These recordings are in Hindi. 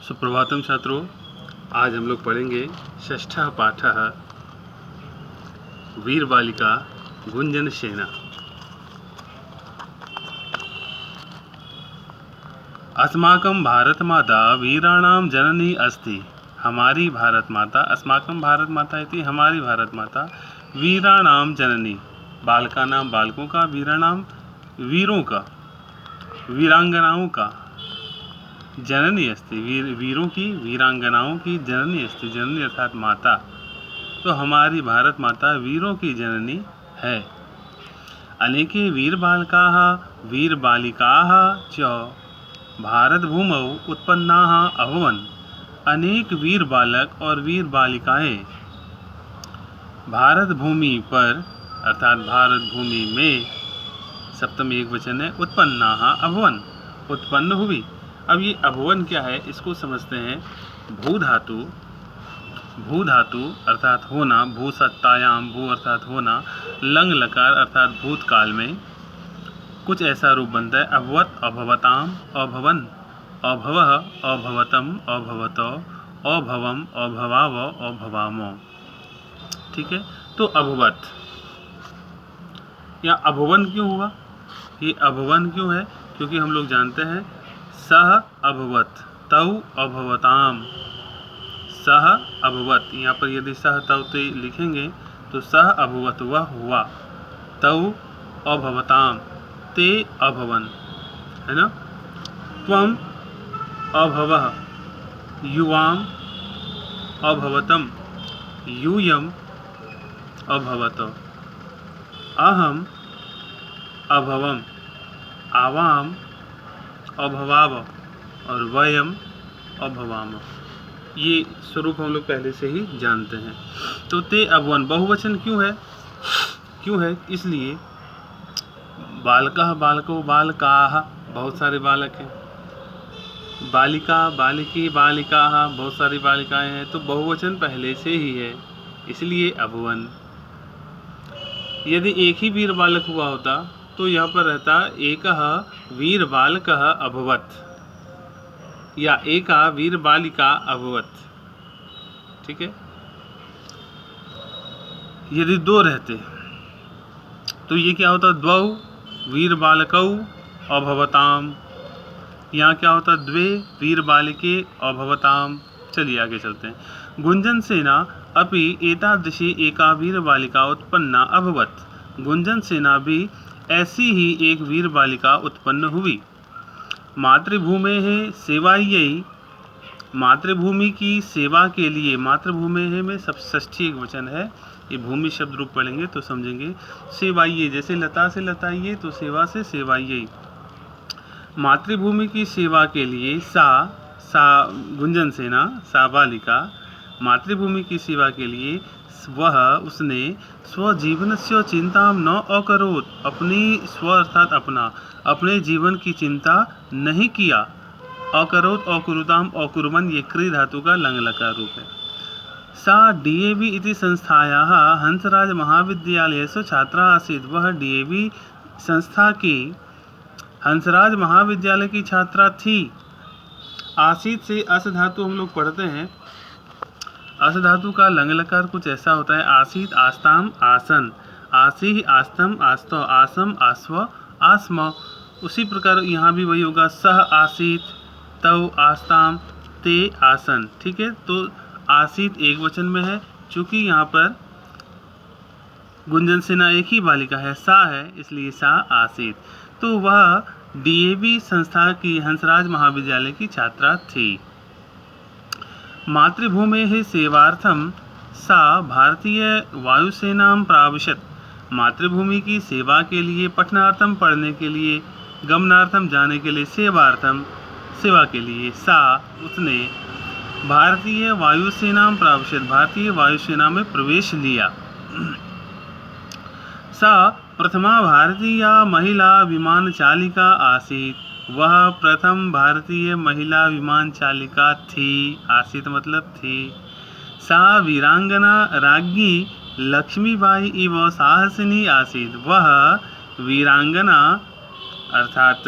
सुप्रभातम छात्रों, आज हम लोग पढ़ेंगे षष्ठः पाठः वीर बालिका गुंजन सेना। अस्माकं भारत माता वीराणां जननी अस्ति। हमारी भारत माता, अस्माकं भारत माता इति हमारी भारत माता, वीराणां जननी बालकानां बालकों का, वीराणां वीरों का, वीरांगनाओं का, जननी अस्ति वीरों की, वीरांगनाओं की जननी अस्ति। जननी अर्थात माता। तो हमारी भारत माता वीरों की जननी है। अनेके वीर बालकाः वीर बालिकाः च भारत भूमौ उत्पन्नाः अभवन्। अनेक वीर बालक और वीर बालिकाएं भारत भूमि पर अर्थात भारत भूमि में, सप्तमी एक वचन है, उत्पन्नाः अभवन्, उत्पन्न हुई। अब ये अभवन क्या है, इसको समझते हैं। भू धातु अर्थात होना, भू सत्तायाम, भू अर्थात होना, लंग लकार अर्थात भूतकाल में कुछ ऐसा रूप बनता है। अभवत, अभवताम, अभवन, अभवः, अभवतम, अभवतो, अभवम, अभवाव, अभवामो। ठीक है, तो अभवत या अभवन क्यों हुआ? ये अभवन क्यों है? क्योंकि हम लोग जानते हैं सह अभवत, तौ अभवताम, सह अभवत। यहाँ पर यदि सह तौ ते लिखेंगे तो सह अभवत वह हुआ, तौ अभवताम ते अभवन, है ना। त्वम अभवः युवाम अभवतम यूयम अभवत। अहम अभवम आवाम अभवाव और वयम अभवाम। ये स्वरूप हम लोग पहले से ही जानते हैं। तो ते अभवन बहुवचन क्यों है? इसलिए बालकः बालको बालकाः, बहुत सारे बालक हैं। बालिका बालिकी बालिकाः, बहुत सारी बालिकाएं हैं। तो बहुवचन पहले से ही है, इसलिए अभवन। यदि एक ही वीर बालक हुआ होता तो यहाँ पर रहता एकः वीर बालकः अभवत् या एका वीर बालिका अभवत्। ठीक है, यदि दो रहते तो ये क्या होता? द्वौ वीर बालकौ अभवताम। यहाँ क्या होता? द्वे वीर बालिके अभवताम। चलिए आगे चलते हैं। गुंजन सेना अपि एतादृशी एका वीर बालिका उत्पन्ना अभवत्। गुंजन सेना भी ऐसी ही एक वीर बालिका उत्पन्न हुई। मातृभूमेः सेवायै, मातृभूमि की सेवा के लिए, मातृभूमेः में सब षष्ठी एक वचन है। ये भूमि शब्द रूप पढ़ेंगे तो समझेंगे। सेवाइये जैसे लता से लताइये, तो सेवा से सेवाइये। मातृभूमि की सेवा के लिए सा गुंजन सेना, सा बालिका मातृभूमि की सेवा के लिए उसने स्वजीवनस्य चिंता न अकरोत्, अपनी स्व अर्थात अपने जीवन की चिंता नहीं किया। अकरोत्, अकुरुताम, अकुर्वन्, ये क्री धातु का लंग लकार रूप है। सा डीएवी इति संस्थायाः हंसराज महाविद्यालयस्य छात्रा आसीत्। वह डीएवी संस्था की हंसराज महाविद्यालय की छात्रा थी। आसीत से अस धातु हम लोग पढ़ते हैं। अस धातु का लंग लकार कुछ ऐसा होता है। आसीत, आस्ताम, आसन, आसी, आस्तम, आस्तो, आसम, आस्व, आस्म। उसी प्रकार यहाँ भी वही होगा। सह आसीत, तव आस्ताम, ते आसन। ठीक है, तो आसीत एक वचन में है। चूंकि यहाँ पर गुंजन सेना एक ही बालिका है, सा है, इसलिए सा आसीत। तो वह डीएवी संस्था की हंसराज महाविद्यालय की छात्रा थी। मातृभूमेः सेवार्थम सा भारतीय वायुसेनां प्राविशत। मातृभूमि की सेवा के लिए, पठनार्थम पढ़ने के लिए, गमनार्थम जाने के लिए, सेवार्थम सेवा के लिए, उसने भारतीय वायुसेनां प्राविशत, भारतीय वायुसेना में प्रवेश लिया। सा प्रथमा भारतीय महिला विमान चालिका आसीत। वह प्रथम भारतीय महिला विमान चालिका थी। आसीत मतलब थी। सा वीरांगना राज्ञी लक्ष्मीबाई इव साहसिनी आसीत। वह वीरांगना अर्थात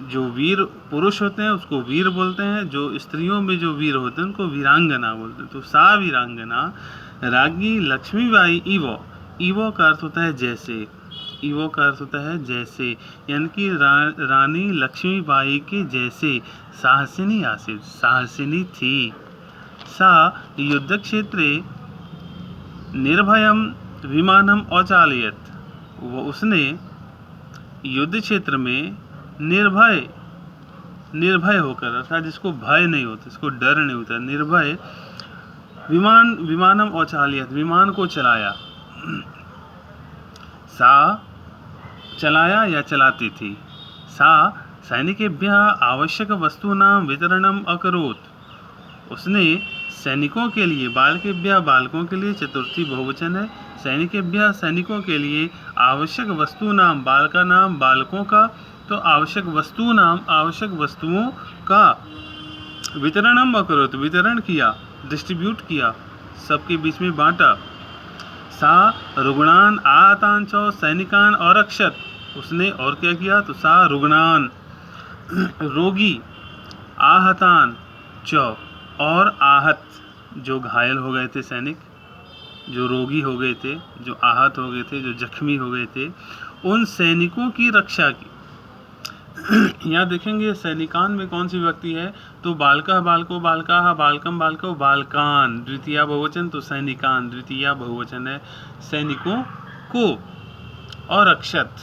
जो वीर पुरुष होते हैं उसको वीर बोलते हैं, जो स्त्रियों में जो वीर होते हैं उनको वीरांगना बोलते हैं। तो सा वीरांगना राज्ञी लक्ष्मीबाई इवो का अर्थ होता है जैसे, इवो का अर्थ होता है जैसे, यानी कि रानी लक्ष्मीबाई के जैसे साहसिनी आसीत, साहसिनी थी। सा युद्ध क्षेत्रे निर्भयम विमानम औचालयत, वो उसने युद्ध क्षेत्र में निर्भय होकर, अर्थात जिसको भय नहीं होता, जिसको डर नहीं होता, निर्भय विमानम औचालयत, विमान को चलाया। सा चलाया या चलाती थी। सा सैनिकेभ्यः आवश्यक वस्तूनां वितरणम अकरोत्, उसने सैनिकों के लिए, बालकेभ्यः बालकों के लिए, चतुर्थी बहुवचन है, सैनिकेभ्यः सैनिकों के लिए, आवश्यक वस्तूनां बालका नाम बालकों का, तो आवश्यक वस्तूनां आवश्यक वस्तुओं का, वितरणम अकरोत् वितरण किया, डिस्ट्रीब्यूट किया, सबके बीच में बांटा। सा रुग्णान आहतान च सैनिकान औरक्षत, उसने और क्या किया, तो सा रुग्णान रोगी, आहतान च और आहत जो घायल हो गए थे सैनिक, जो रोगी हो गए थे, जो आहत हो गए थे, जो जख्मी हो गए थे, उन सैनिकों की रक्षा की। यहाँ देखेंगे सैनिकान में कौन सी व्यक्ति है, तो बालका बालको बालका बालकम बालको बालकान, द्वितीया बहुवचन, तो सैनिकान द्वितीया बहुवचन है, सैनिकों को। और रक्षत,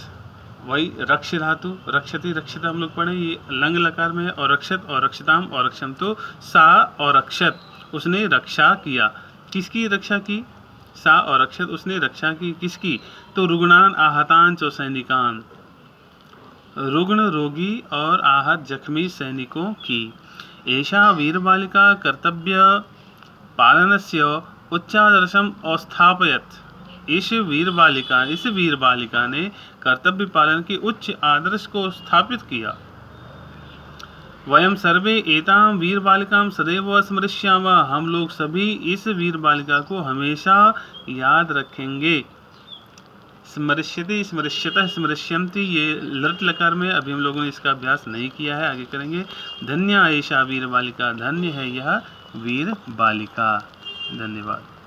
वही रक्ष धातु, रक्षति रक्षित हम लोग पढ़े, ये लंग लकार में है, और रक्षत और रक्षताम और रक्षम, तो सा और रक्षत उसने रक्षा किया। किसकी रक्षा की, सा और रक्षत उसने रक्षा की, किसकी, तो रुग्णान आहतान चो सैनिकान, रुग्ण रोगी और आहत जख्मी सैनिकों की। एषा वीर बालिका कर्तव्य पालनस्य उच्चादर्शम अस्थापयत, इस वीर बालिका ने कर्तव्य पालन के उच्च आदर्श को स्थापित किया। वयम सर्वे एताम वीर बालिकाम सदैव स्मृष्यामः, हम लोग सभी इस वीर बालिका को हमेशा याद रखेंगे। स्मृष्यति, स्मृष्यतः, स्मृष्यन्ति, ये लट लकार में, अभी हम लोगों ने इसका अभ्यास नहीं किया है, आगे करेंगे। धन्य एषा वीर बालिका, धन्य है यह वीर बालिका। धन्यवाद।